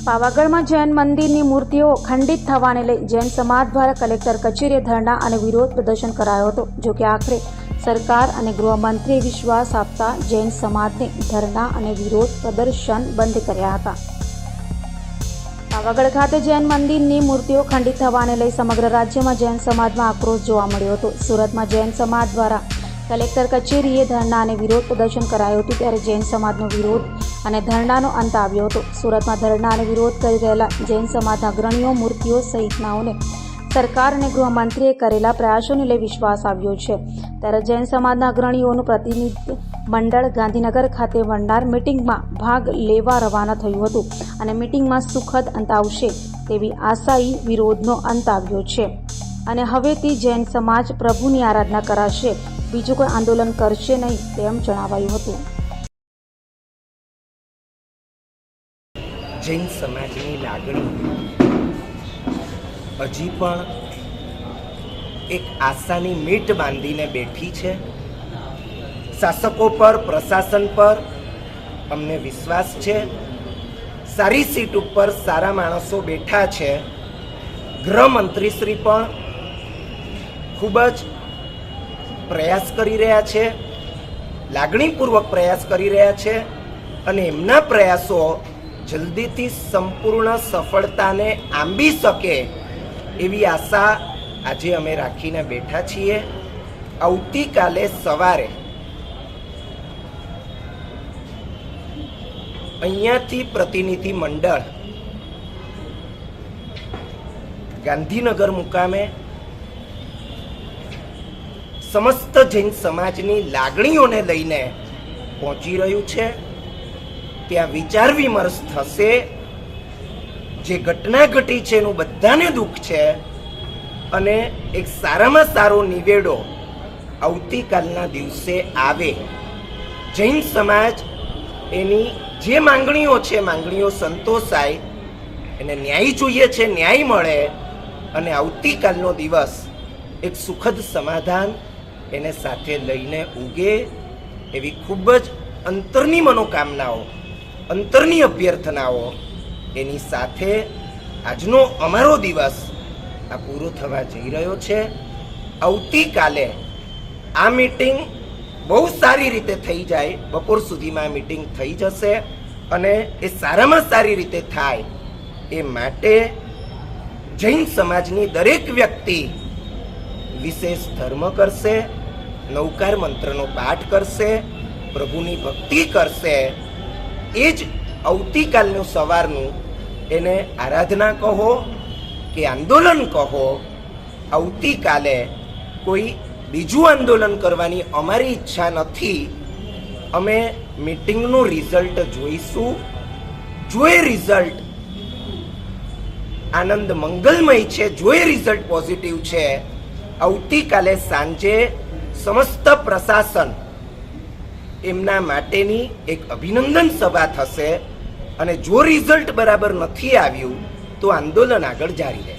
પાવાગઢમાં જૈન મંદિરની મૂર્તિઓ ખંડિત થવાને લઈ જૈન સમાજ દ્વારા કલેક્ટર કચેરીએ ધરણા અને વિરોધ પ્રદર્શન કરાયો હતો. જો કે આખરે સરકાર અને ગૃહમંત્રીએ વિશ્વાસ આપતા જૈન સમાજને ધરણા અને વિરોધ પ્રદર્શન બંધ કર્યા હતા. પાવાગઢ ખાતે જૈન મંદિરની મૂર્તિઓ ખંડિત થવાને લઈ સમગ્ર રાજ્યમાં જૈન સમાજમાં આક્રોશ જોવા મળ્યો હતો. સુરતમાં જૈન સમાજ દ્વારા કલેક્ટર કચેરીએ ધરણા અને વિરોધ પ્રદર્શન કરાયું હતું. ત્યારે જૈન સમાજનો વિરોધ અને ધરણાનો અંત આવ્યો હતો. સુરતમાં ધરણા અને વિરોધ કરી રહેલા જૈન સમાજના અગ્રણીઓ મૂર્તિઓ સહિતનાઓને સરકાર અને ગૃહમંત્રીએ કરેલા પ્રયાસોને લઈ વિશ્વાસ આવ્યો છે. ત્યારે જૈન સમાજના અગ્રણીઓનું પ્રતિનિધિ મંડળ ગાંધીનગર ખાતે મળનાર મિટિંગમાં ભાગ લેવા રવાના થયું હતું અને મિટિંગમાં સુખદ અંત આવશે તેવી આશાયી વિરોધનો અંત આવ્યો છે અને હવેથી જૈન સમાજ પ્રભુની આરાધના કરાશે, બીજું કોઈ આંદોલન કરશે નહીં તેમ જણાવાયું હતું. જૈન સમાજની લાગણી હજી પણ એક આશાની મીટ બાંધીને બેઠી છે. શાસકો પર, પ્રશાસન પર અમને વિશ્વાસ છે. સારી સીટ ઉપર સારા માણસો બેઠા છે. ગૃહમંત્રીશ્રી પણ ખૂબ જ પ્રયાસ કરી રહ્યા છે, લાગણીપૂર્વક પ્રયાસ કરી રહ્યા છે અને એમના પ્રયાસો જલ્દીથી સંપૂર્ણ સફળતાને આંબી શકે એવી આશા આજે અમે રાખીને બેઠા છીએ. આવતીકાલે સવારે અહીંયાથી પ્રતિનિધિ મંડળ ગાંધીનગર મુકામે સમસ્ત જૈન સમાજની લાગણીઓને લઈને પહોંચી રહ્યું છે. ત્યાં વિચાર વિમર્શ થશે. જે ઘટના ઘટી છે એનું બધાને દુઃખ છે અને એક સારામાં સારો નિવેડો આવતીકાલના દિવસે આવે. જૈન સમાજ એની જે માંગણીઓ છે, માંગણીઓ સંતોષાય, એને ન્યાય જોઈએ છે, ન્યાય મળે અને આવતીકાલનો દિવસ એક સુખદ સમાધાન એને સાથે લઈને ઉગે એવી ખૂબ જ અંતરની મનોકામનાઓ, અંતરની અભ્યર્થનાઓ એની સાથે આજનો અમારો દિવસ આ પૂરો થવા જઈ રહ્યો છે. આવતીકાલે આ મીટિંગ બહુ સારી રીતે થઈ જાય, બપોર સુધીમાં આ મીટિંગ થઈ જશે અને એ સારામાં સારી રીતે થાય એ માટે જૈન સમાજની દરેક વ્યક્તિ વિશેષ ધર્મ કરશે, નવકાર મંત્રનો પાઠ કરશે, પ્રભુની ભક્તિ કરશે. એ જ આવતીકાલનું સવારનું એને આરાધના કહો કે આંદોલન કહો. આવતીકાલે કોઈ બીજું આંદોલન કરવાની અમારી ઈચ્છા નથી. અમે મીટિંગનું રિઝલ્ટ જોઈશું. જો એ રિઝલ્ટ આનંદ મંગલમય છે, જો એ રિઝલ્ટ પોઝિટિવ છે, આવતીકાલે સાંજે સમસ્ત પ્રશાસન એમના માટેની એક અભિનંદન સભા થશે અને જો રિઝલ્ટ બરાબર નથી આવ્યું તો આંદોલન આગળ જારી રહેશે.